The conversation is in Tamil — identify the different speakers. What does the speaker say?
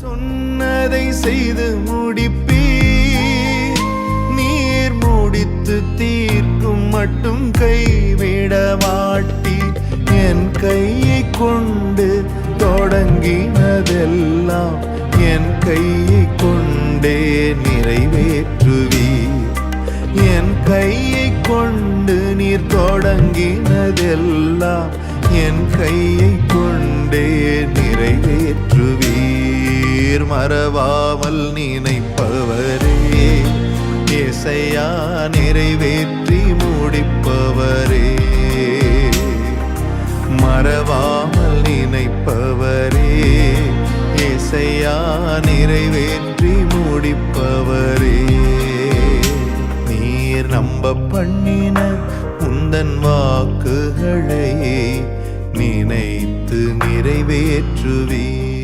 Speaker 1: சொன்னதை செய்து முடிப்பீர். நீர் முடித்து தீர்க்கும் மட்டும் கைவிட மாட்டீர். என் கையை கொண்டு தொடங்கினதெல்லாம் என் கையை கொண்டே நிறைவேற்றுவீர். என் கையை கொண்டு நீர் தொடங்கினதெல்லாம் என் கையை கொண்டே நிறைவேற்றுவீர். மறவாமல் நினைப்பவரே, ஏசையா நிறைவேற்றி முடிப்பவரே. மறவாமல் நினைப்பவரே, ஏசையா நிறைவேற்றி முடிப்பவரே. நீர் நம்ப பண்ணின உந்தன் வாக்குகளை நினைத்து நிறைவேற்றுவீர்.